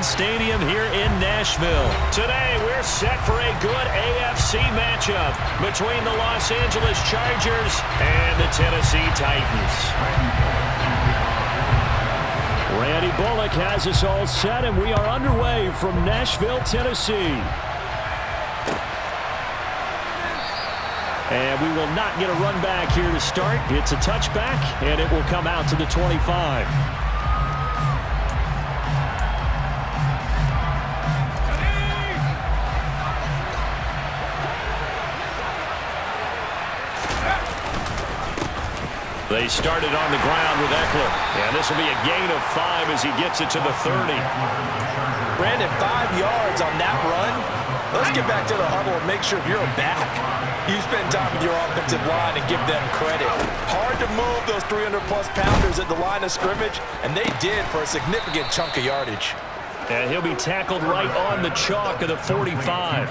Arrowhead Stadium here in Nashville. Today, we're set for a good AFC matchup between the Los Angeles Chargers and the Tennessee Titans. Randy Bullock has us all set, and we are underway from Nashville, Tennessee. And we will not get a run back here to start. It's a touchback, and it will come out to the 25. They started on the ground with Eckler. And this will be a gain of 5 as he gets it to the 30. Brandon, 5 yards on that run. Let's get back to the huddle and make sure you're a back. You spend time with your offensive line and give them credit. Hard to move those 300-plus pounders at the line of scrimmage, and they did for a significant chunk of yardage. And he'll be tackled right on the chalk of the 45.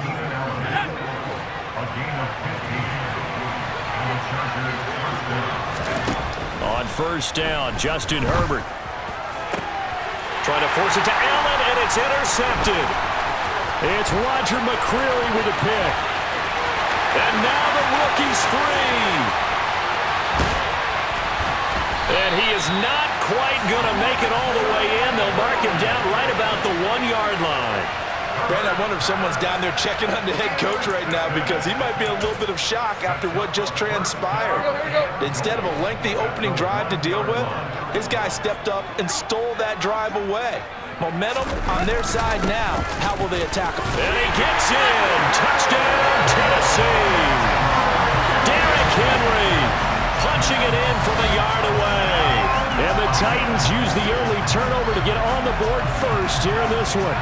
On first down, Justin Herbert. Trying to force it to Allen, and it's intercepted. It's Roger McCreary with a pick. And now the rookie's free. And he is not quite going to make it all the way in. They'll mark him down right about the 1-yard line. Brandon, I wonder if someone's down there checking on the head coach right now because he might be in a little bit of shock after what just transpired. Instead of a lengthy opening drive to deal with, his guy stepped up and stole that drive away. Momentum on their side now. How will they attack him? And he gets in. Touchdown, Tennessee. Derrick Henry punching it in from a yard away. And the Titans use the early turnover to get on the board first here in this one.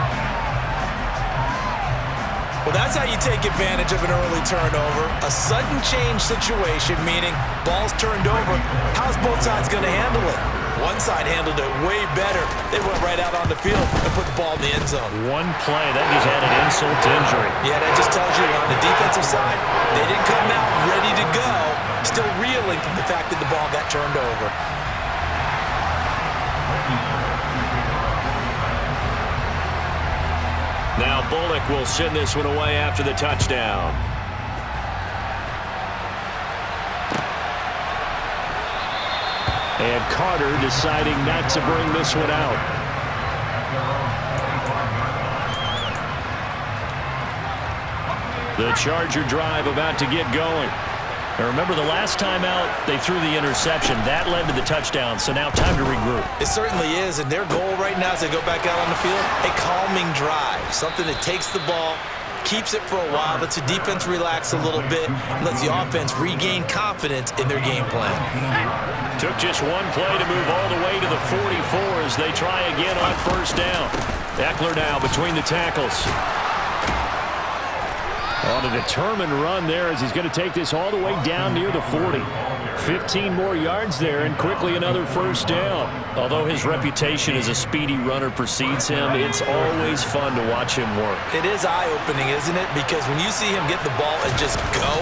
Well, that's how you take advantage of an early turnover. A sudden change situation, meaning ball's turned over. How's both sides going to handle it? One side handled it way better. They went right out on the field and put the ball in the end zone. One play, that just added insult to injury. Yeah, that just tells you on the defensive side, they didn't come out ready to go, still reeling from the fact that the ball got turned over. Now Bullock will send this one away after the touchdown. And Carter deciding not to bring this one out. The Charger drive about to get going. Now remember, the last time out, they threw the interception. That led to the touchdown, so now time to regroup. It certainly is, and their goal right now as they go back out on the field, a calming drive, something that takes the ball, keeps it for a while, lets the defense relax a little bit, and lets the offense regain confidence in their game plan. Took just one play to move all the way to the 44 as they try again on first down. Eckler now between the tackles. On a determined run there as he's going to take this all the way down near the 40. 15 more yards there and quickly another first down. Although his reputation as a speedy runner precedes him, it's always fun to watch him work. It is eye-opening, isn't it? Because when you see him get the ball and just go,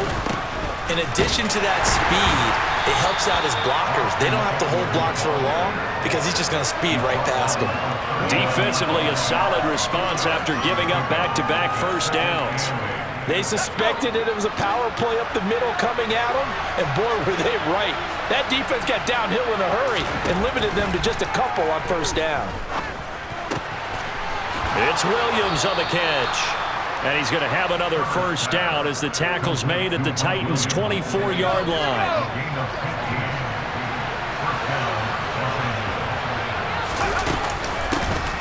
in addition to that speed, it helps out his blockers. They don't have to hold blocks for long because he's just going to speed right past them. Defensively, a solid response after giving up back-to-back first downs. They suspected that it was a power play up the middle coming at them, and boy, were they right. That defense got downhill in a hurry and limited them to just a couple on first down. It's Williams on the catch. And he's going to have another first down as the tackle's made at the Titans' 24-yard line.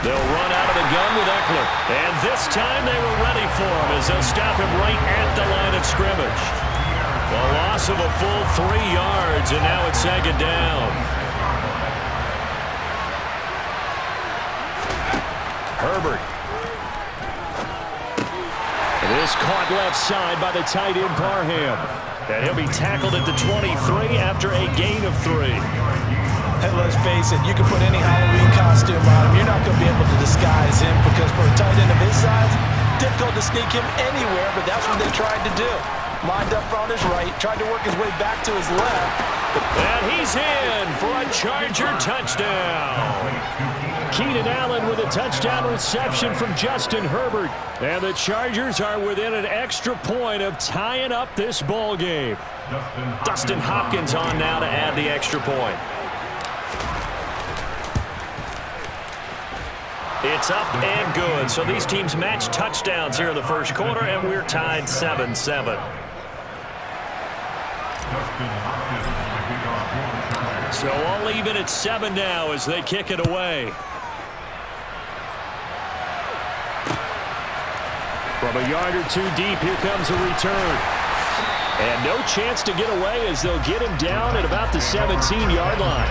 They'll run out of the gun with Eckler. And this time they were ready for him as they'll stop him right at the line of scrimmage. A loss of a full 3 yards, and now it's second down. Herbert. It is caught left side by the tight end Parham. And he'll be tackled at the 23 after a gain of 3. And let's face it, you can put any Halloween costume on him. You're not going to be able to disguise him because for a tight end of his size, difficult to sneak him anywhere, but that's what they tried to do. Lined up on his right, tried to work his way back to his left. And he's in for a Charger touchdown. Keenan Allen with a touchdown reception from Justin Herbert. And the Chargers are within an extra point of tying up this ball game. Dustin Hopkins on now to add the extra point. It's up and good. So these teams match touchdowns here in the first quarter, and we're tied 7-7. So all even at 7 now as they kick it away. From a yard or two deep, here comes a return. And no chance to get away as they'll get him down at about the 17-yard line.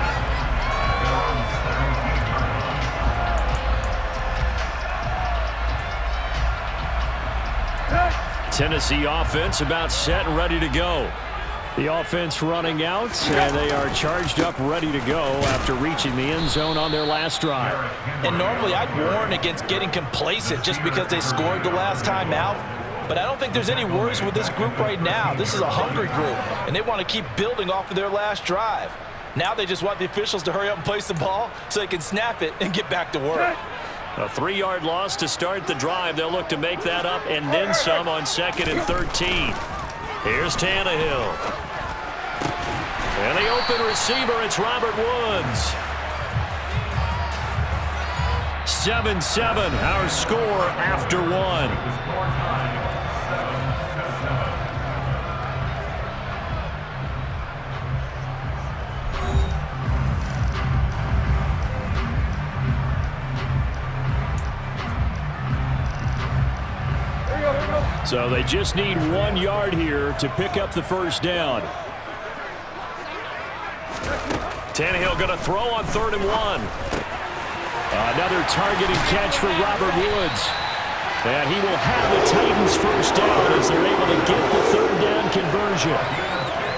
Tennessee offense about set and ready to go. The offense running out, and they are charged up, ready to go after reaching the end zone on their last drive. And normally I'd warn against getting complacent just because they scored the last time out. But I don't think there's any worries with this group right now. This is a hungry group, and they want to keep building off of their last drive. Now they just want the officials to hurry up and place the ball so they can snap it and get back to work. A 3-yard loss to start the drive. They'll look to make that up and then some on 2nd and 13. Here's Tannehill. And the open receiver, it's Robert Woods. 7-7, our score after 1. So they just need 1 yard here to pick up the first down. Tannehill going to throw on 3rd and 1. Another targeted catch for Robert Woods. And he will have the Titans first down as they're able to get the 3rd down conversion.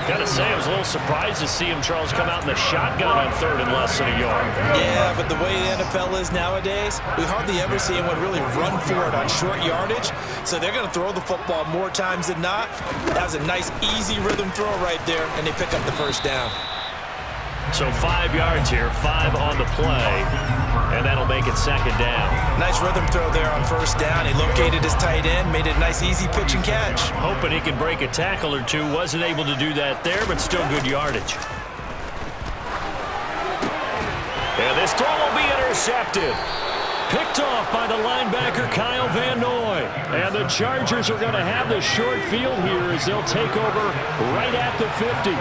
Got to say, I was a little surprised to see him, Charles, come out in the shotgun on 3rd and less than a yard. Yeah, but the way the NFL is nowadays, we hardly ever see anyone really run for it on short yardage. So they're going to throw the football more times than not. That was a nice, easy rhythm throw right there, and they pick up the first down. So 5 yards here, 5 on the play, and that'll make it 2nd down. Nice rhythm throw there on 1st down. He located his tight end, made it a nice, easy pitch and catch. Hoping he can break a tackle or two. Wasn't able to do that there, but still good yardage. And this throw will be intercepted. Picked off by the linebacker, Kyle Van Noy. And the Chargers are going to have the short field here as they'll take over right at the 50.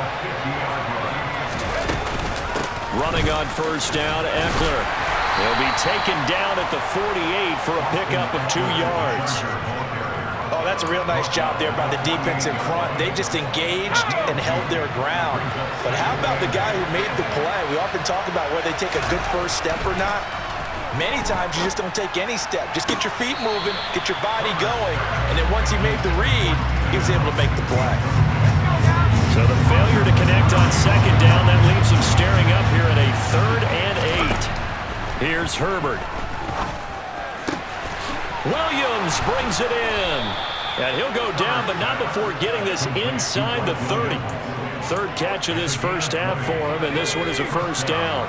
Running on 1st down, Eckler. He'll be taken down at the 48 for a pickup of 2 yards. Oh, that's a real nice job there by the defense in front. They just engaged and held their ground. But how about the guy who made the play? We often talk about whether they take a good first step or not. Many times you just don't take any step. Just get your feet moving, get your body going, and then once he made the read, he was able to make the play. So the failure to connect on 2nd down, that leaves him staring up here at a 3rd and 8. Here's Herbert. Williams brings it in. And he'll go down, but not before getting this inside the 30. 3rd catch of this first half for him, and this one is a first down.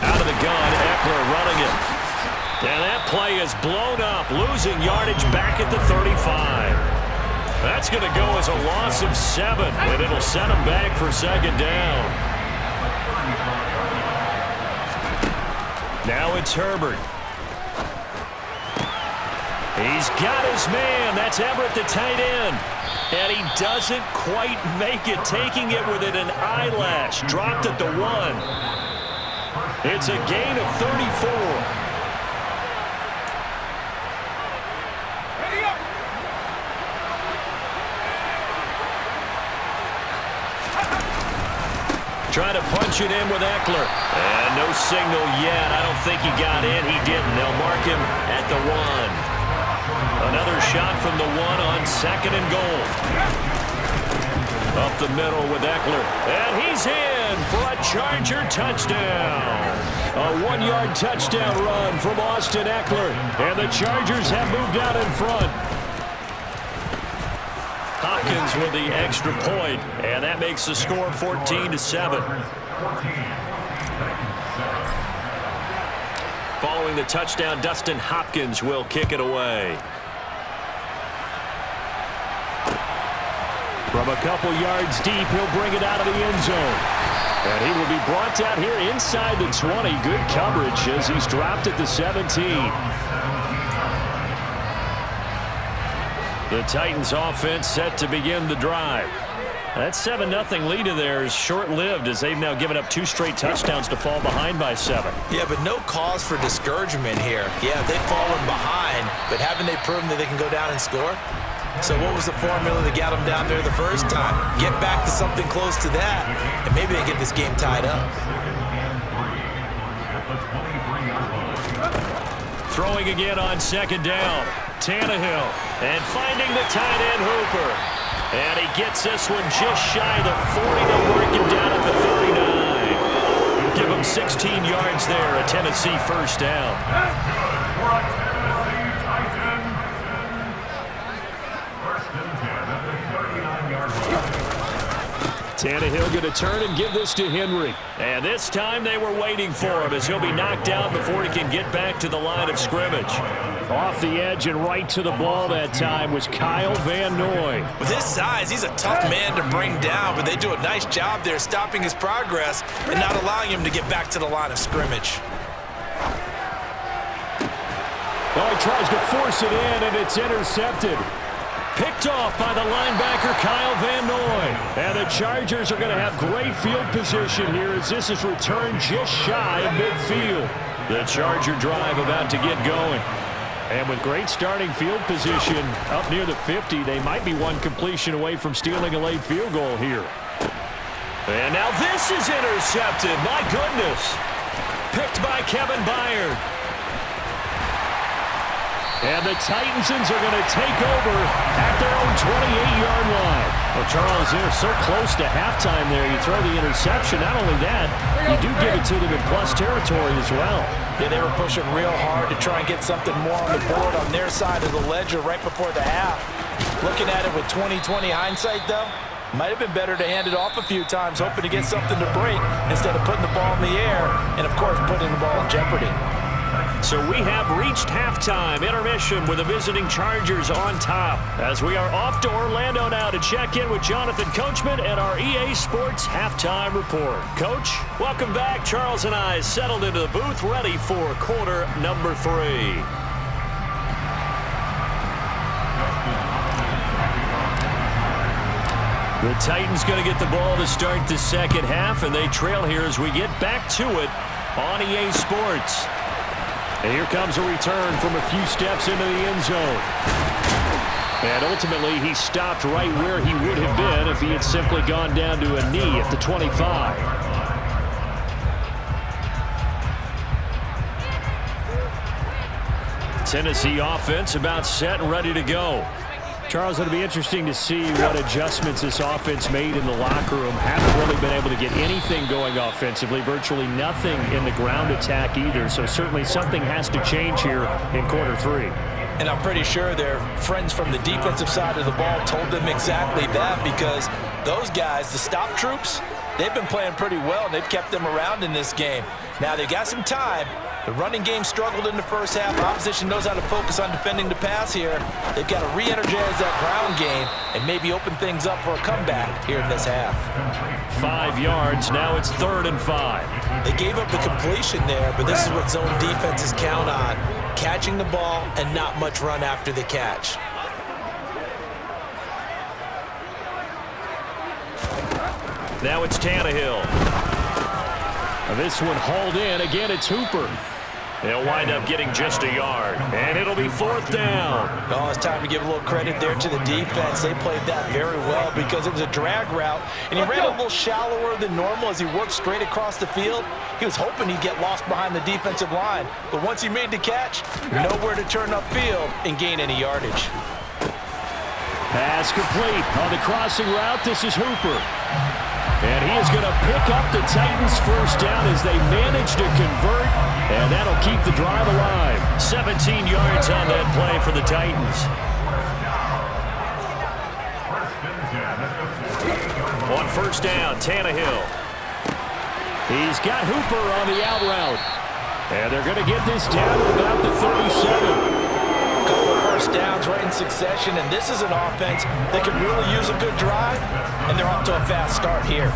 Out of the gun, Eckler running it. And that play is blown up, losing yardage back at the 35. That's going to go as a loss of 7, and it'll set him back for 2nd down. Now it's Herbert. He's got his man. That's Everett, the tight end. And he doesn't quite make it, taking it within an eyelash. Dropped at the 1. It's a gain of 34. Trying to punch it in with Eckler. And no signal yet. I don't think he got in. He didn't. They'll mark him at the 1. Another shot from the 1 on 2nd and goal. Up the middle with Eckler. And he's in for a Charger touchdown. A 1-yard touchdown run from Austin Eckler. And the Chargers have moved out in front. Hopkins with the extra point, and that makes the score 14-7. Following the touchdown, Dustin Hopkins will kick it away. From a couple yards deep, he'll bring it out of the end zone. And he will be brought down here inside the 20. Good coverage as he's dropped at the 17. The Titans offense set to begin the drive. That 7-0 lead of theirs short-lived as they've now given up 2 straight touchdowns to fall behind by 7. Yeah, but no cause for discouragement here. Yeah, they've fallen behind, but haven't they proven that they can go down and score? So what was the formula that got them down there the first time? Get back to something close to that, and maybe they get this game tied up. Throwing again on second down. Tannehill, and finding the tight end Hooper. And he gets this one just shy of the 40. They'll break him down at the 39. Give him 16 yards there, a Tennessee first down. Tannehill going to turn and give this to Henry. And this time they were waiting for him as he'll be knocked out before he can get back to the line of scrimmage. Off the edge and right to the ball that time was Kyle Van Noy. With his size, he's a tough man to bring down, but they do a nice job there stopping his progress and not allowing him to get back to the line of scrimmage. Well, he tries to force it in, and it's intercepted. Picked off by the linebacker, Kyle Van Noy. And the Chargers are going to have great field position here as this is returned just shy of midfield. The Charger drive about to get going. And with great starting field position up near the 50, they might be one completion away from stealing a late field goal here. And now this is intercepted. My goodness. Picked by Kevin Byard. And the Titansons are going to take over at their own 28-yard line. Well, Charles, they're so close to halftime there. You throw the interception. Not only that, you do give it to them in plus territory as well. Yeah, they were pushing real hard to try and get something more on the board on their side of the ledger right before the half. Looking at it with 20/20 hindsight, though, might have been better to hand it off a few times, hoping to get something to break instead of putting the ball in the air and, of course, putting the ball in jeopardy. So we have reached halftime intermission with the visiting Chargers on top as we are off to Orlando now to check in with Jonathan Coachman and our EA Sports Halftime Report. Coach, welcome back. Charles and I settled into the booth ready for quarter number 3. The Titans going to get the ball to start the second half, and they trail here as we get back to it on EA Sports. And here comes a return from a few steps into the end zone. And ultimately, he stopped right where he would have been if he had simply gone down to a knee at the 25. Tennessee offense about set and ready to go. Charles, it'll be interesting to see what adjustments this offense made in the locker room. Haven't really been able to get anything going offensively, virtually nothing in the ground attack either. So certainly something has to change here in quarter 3. And I'm pretty sure their friends from the defensive side of the ball told them exactly that, because those guys, the stop troops, they've been playing pretty well, and they've kept them around in this game. Now, they've got some time. The running game struggled in the first half. Opposition knows how to focus on defending the pass here. They've got to re-energize that ground game and maybe open things up for a comeback here in this half. 5 yards. Now it's 3rd and 5. They gave up the completion there, but this is what zone defenses count on. Catching the ball and not much run after the catch. Now it's Tannehill. This one hauled in. Again, it's Hooper. They'll wind up getting just a yard, and it'll be 4th down. Oh, it's time to give a little credit there to the defense. They played that very well because it was a drag route, and he ran a little shallower than normal as he worked straight across the field. He was hoping he'd get lost behind the defensive line, but once he made the catch, nowhere to turn upfield and gain any yardage. Pass complete. On the crossing route, this is Hooper. And he is going to pick up the Titans' first down as they manage to convert, and that'll keep the drive alive. 17 yards on that play for the Titans. On first down, Tannehill. He's got Hooper on the out route. And they're going to get this down to about the 37. Couple of first downs right in succession, and this is an offense that could really use a good drive, and they're off to a fast start here.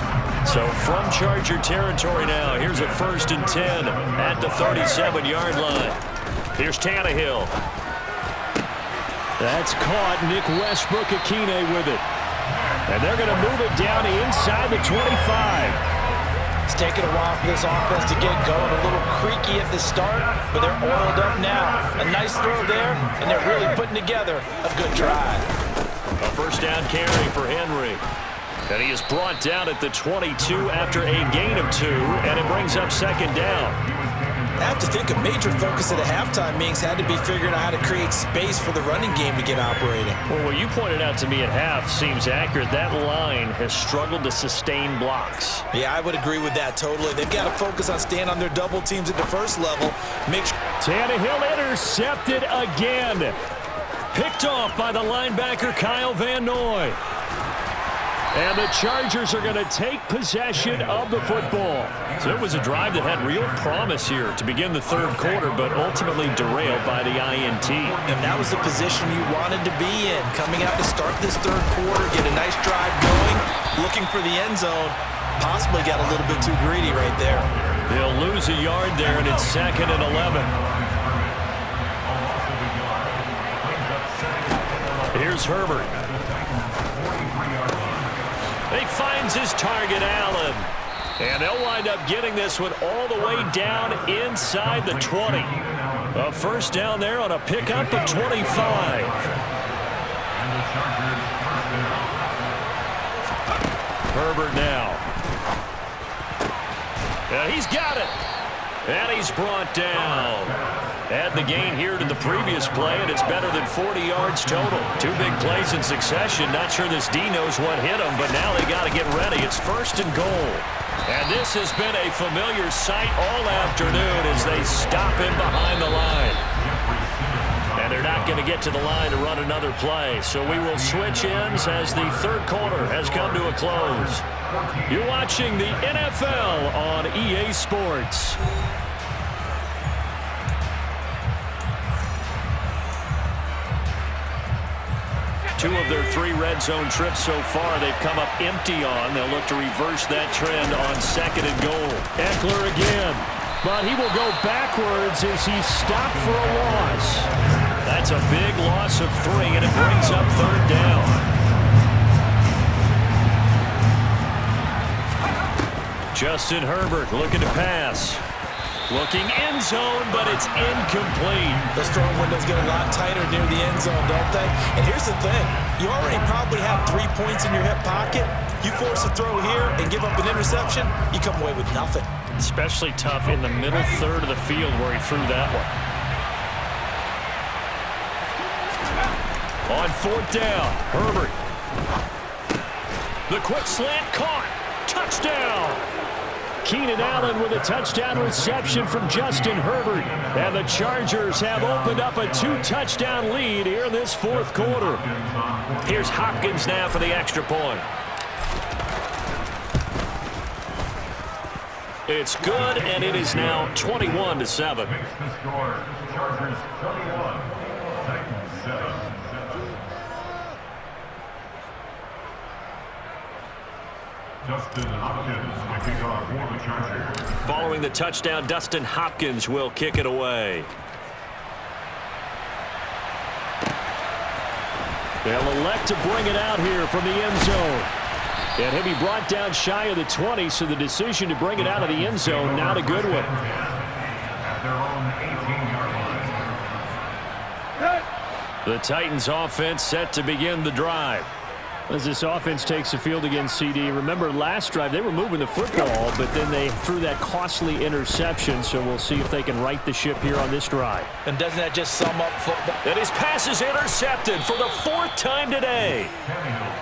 So from Charger territory now, here's a 1st and 10 at the 37-yard line. Here's Tannehill. That's caught. Nick Westbrook-Akine with it. And they're going to move it down inside the 25. It's taken a while for this offense to get going. A little creaky at the start, but they're oiled up now. A nice throw there, and they're really putting together a good drive. A first down carry for Henry. And he is brought down at the 22 after a gain of 2, and it brings up 2nd down. I have to think a major focus at a halftime meetings had to be figuring out how to create space for the running game to get operating. Well, what you pointed out to me at half seems accurate. That line has struggled to sustain blocks. Yeah, I would agree with that totally. They've got to focus on staying on their double teams at the first level. Tannehill intercepted again. Picked off by the linebacker Kyle Van Noy. And the Chargers are going to take possession of the football. So it was a drive that had real promise here to begin the 3rd quarter, but ultimately derailed by the INT. And that was the position you wanted to be in. Coming out to start this 3rd quarter, get a nice drive going, looking for the end zone. Possibly got a little bit too greedy right there. They'll lose a yard there, and it's 2nd and 11. Here's Herbert. He finds his target, Allen. And they'll wind up getting this one all the way down inside the 20. A first down there on a pickup of 25. Herbert now. And he's got it. And he's brought down. Add the gain here to the previous play, and it's better than 40 yards total. 2 big plays in succession. Not sure this D knows what hit him, but now they got to get ready. It's 1st and goal. And this has been a familiar sight all afternoon as they stop him behind the line. And they're not going to get to the line to run another play. So we will switch ends as the 3rd quarter has come to a close. You're watching the NFL on EA Sports. 2 of their 3 red zone trips so far they've come up empty on. They'll look to reverse that trend on 2nd and goal. Eckler again, but he will go backwards as he's stopped for a loss. That's a big loss of 3, and it brings up 3rd down. Justin Herbert looking to pass. Looking end zone, but it's incomplete. Those throwing windows get a lot tighter near the end zone, don't they? And here's the thing. You already probably have 3 points in your hip pocket. You force a throw here and give up an interception, you come away with nothing. Especially tough in the middle 3rd of the field where he threw that one. On 4th down, Herbert. The quick slant caught. Touchdown. Keenan Allen with a touchdown reception from Justin Herbert. And the Chargers have opened up a 2-touchdown lead here in this 4th quarter. Here's Hopkins now for the extra point. It's good, and it is now 21-7. Chargers 21, Titans 7. Dustin Hopkins kicking off for the Chargers. Following the touchdown, Dustin Hopkins will kick it away. They'll elect to bring it out here from the end zone. And he'll be brought down shy of the 20, so the decision to bring it out of the end zone, not a good one. At their own 18-yard line. The Titans offense set to begin the drive. As this offense takes the field against CD, remember last drive they were moving the football, but then they threw that costly interception, so we'll see if they can right the ship here on this drive. And doesn't that just sum up football? And his pass is intercepted for the 4th time today.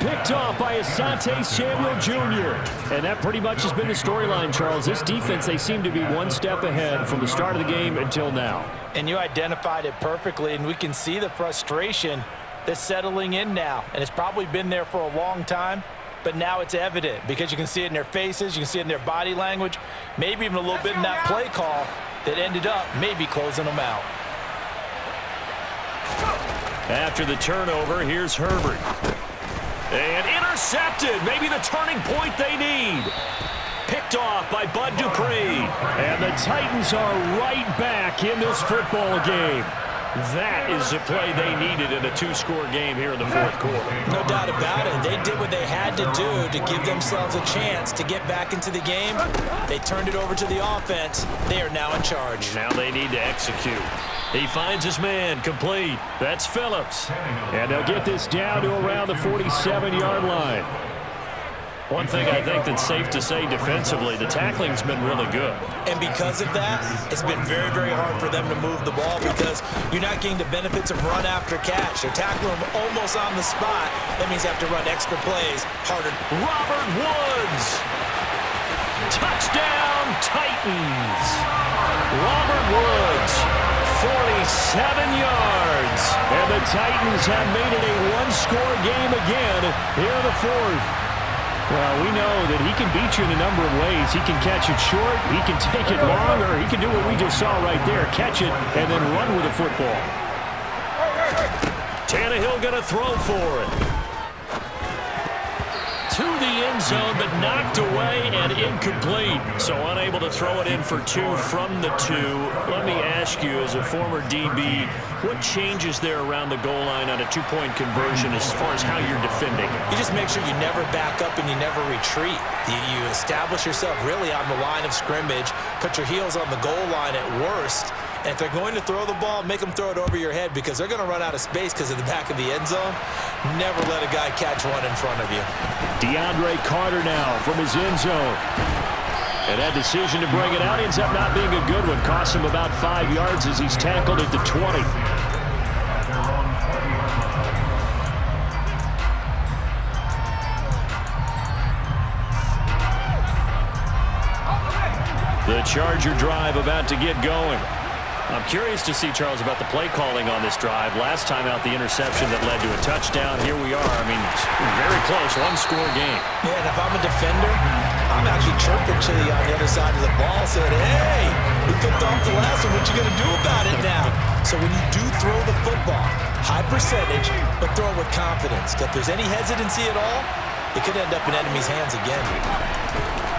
Picked off by Asante Samuel Jr. And that pretty much has been the storyline, Charles. This defense, they seem to be one step ahead from the start of the game until now. And you identified it perfectly, and we can see the frustration that's settling in now. And it's probably been there for a long time, but now it's evident because you can see it in their faces, you can see it in their body language, maybe even a little bit in that play call that ended up maybe closing them out. After the turnover, here's Herbert. And intercepted. Maybe the turning point they need. Picked off by Bud Dupree. And the Titans are right back in this football game. That is the play they needed in a two-score game here in the fourth quarter. No doubt about it. They did what they had to do to give themselves a chance to get back into the game. They turned it over to the offense. They are now in charge. Now they need to execute. He finds his man, complete. That's Phillips. And they'll get this down to around the 47-yard line. One thing I think that's safe to say defensively, the tackling's been really good. And because of that, it's been very, very hard for them to move the ball because you're not getting the benefits of run after catch. They're tackling them almost on the spot. That means you have to run extra plays harder. Robert Woods. Touchdown, Titans. Robert Woods, 47 yards. And the Titans have made it a one-score game again here in the fourth. Well, we know that he can beat you in a number of ways. He can catch it short, he can take it long, or he can do what we just saw right there, catch it and then run with the football. Tannehill going to throw for it. To the end zone, but knocked away and incomplete. So unable to throw it in for two from the two. Let me ask you, as a former DB, what changes there around the goal line on a two-point conversion as far as how you're defending? You just make sure you never back up and you never retreat. You establish yourself really on the line of scrimmage, put your heels on the goal line at worst, and if they're going to throw the ball, make them throw it over your head because they're going to run out of space because of the back of the end zone. Never let a guy catch one in front of you. DeAndre Carter now from his end zone. And that decision to bring it out ends up not being a good one. Cost him about 5 yards as he's tackled at the 20. The Charger drive about to get going. I'm curious to see, Charles, about the play calling on this drive. Last time out, the interception that led to a touchdown. Here we are. I mean, very close, one-score game. Yeah, and if I'm a defender, I'm actually chirping Chili on the other side of the ball saying, hey, we picked off the last one. What you going to do about it now? So when you do throw the football, high percentage, but throw it with confidence. If there's any hesitancy at all, it could end up in enemy's hands again.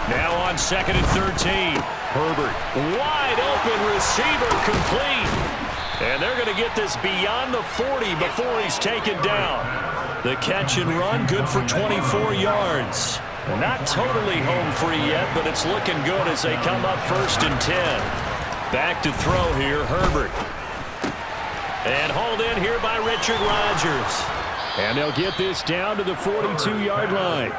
Now on 2nd and 13. Herbert, wide open receiver, complete. And they're going to get this beyond the 40 before he's taken down. The catch and run, good for 24 yards. Not totally home free yet, but it's looking good as they come up 1st and 10. Back to throw here, Herbert. And hauled in here by Richard Rodgers. And they'll get this down to the 42-yard line.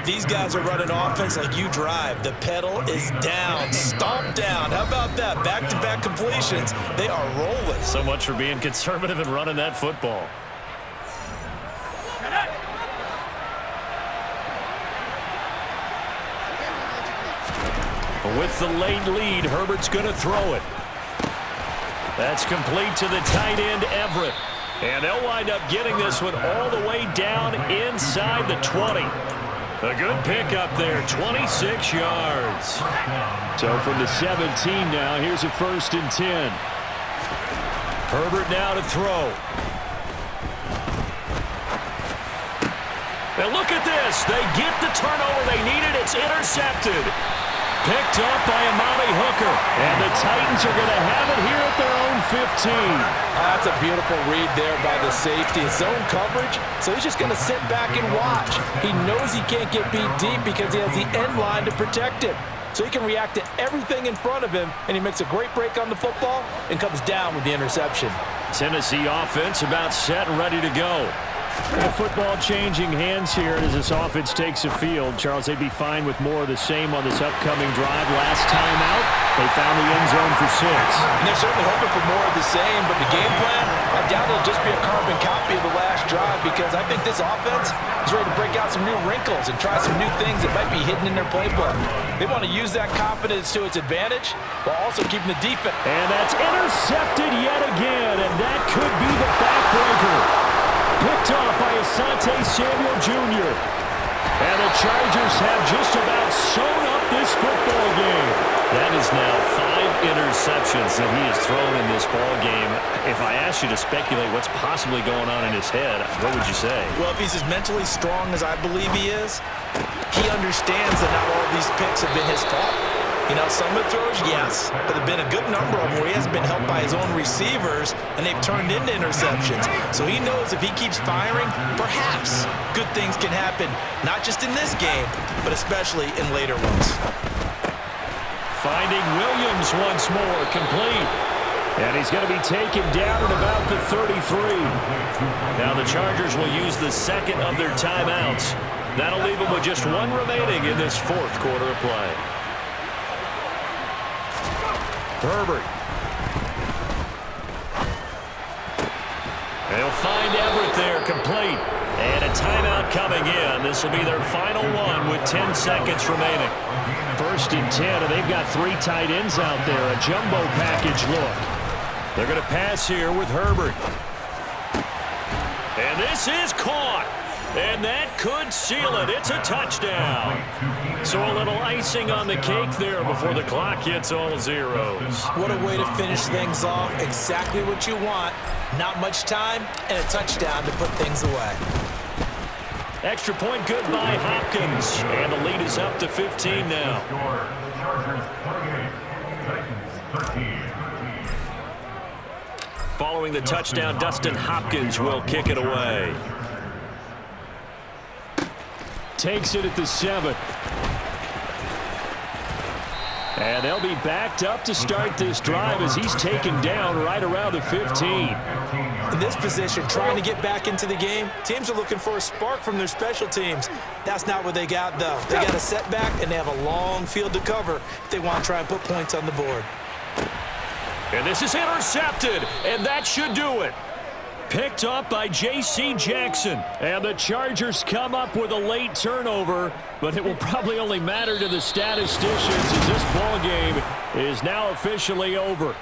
These guys are running offense like you drive. The pedal is down, stomped down. How about that? Back-to-back completions. They are rolling. So much for being conservative and running that football. With the late lead, Herbert's going to throw it. That's complete to the tight end, Everett. And they'll wind up getting this one all the way down inside the 20. A good pickup there, 26 yards. So from the 17 now, here's a 1st and 10. Herbert now to throw. And look at this. They get the turnover they needed. It's intercepted. Picked up by Amani Hooker. And the Titans are going to have it here at their own 15. That's a beautiful read there by the safety. Zone coverage, so he's just going to sit back and watch. He knows he can't get beat deep because he has the end line to protect him. So he can react to everything in front of him, and he makes a great break on the football and comes down with the interception. Tennessee offense about set and ready to go. The football changing hands here as this offense takes the field. Charles, they'd be fine with more of the same on this upcoming drive. Last time out, they found the end zone for 6. And they're certainly hoping for more of the same, but the game plan, I doubt it'll just be a carbon copy of the last drive because I think this offense is ready to break out some new wrinkles and try some new things that might be hidden in their playbook. They want to use that confidence to its advantage while also keeping the defense. And that's intercepted yet again, and that could be the backbreaker. Picked off by Asante Samuel Jr. And the Chargers have just about sewn up this football game. That is now 5 interceptions that he has thrown in this ball game. If I asked you to speculate what's possibly going on in his head, what would you say? Well, if he's as mentally strong as I believe he is, he understands that not all of these picks have been his fault. You know, some of the throws, yes, but there have been a good number of them where he hasn't been helped by his own receivers, and they've turned into interceptions. So he knows if he keeps firing, perhaps good things can happen, not just in this game, but especially in later ones. Finding Williams once more, complete. And he's going to be taken down at about the 33. Now the Chargers will use the second of their timeouts. That'll leave them with just 1 remaining in this 4th quarter of play. Herbert. They'll find Everett there, complete. And a timeout coming in. This will be their final one with 10 seconds remaining. 1st and 10, and they've got 3 tight ends out there. A jumbo package look. They're going to pass here with Herbert. And this is caught. And that could seal it. It's a touchdown. So a little icing on the cake there before the clock hits all zeros. What a way to finish things off. Exactly what you want. Not much time and a touchdown to put things away. Extra point good by Hopkins. And the lead is up to 15 now. Following the touchdown, Dustin Hopkins will kick it away. Takes it at the 7. And they'll be backed up to start this drive as he's taken down right around the 15. In this position, trying to get back into the game, teams are looking for a spark from their special teams. That's not what they got, though. They got a setback, and they have a long field to cover if they want to try and put points on the board. And this is intercepted, and that should do it. Picked up by J.C. Jackson. And the Chargers come up with a late turnover, but it will probably only matter to the statisticians as this ball game is now officially over.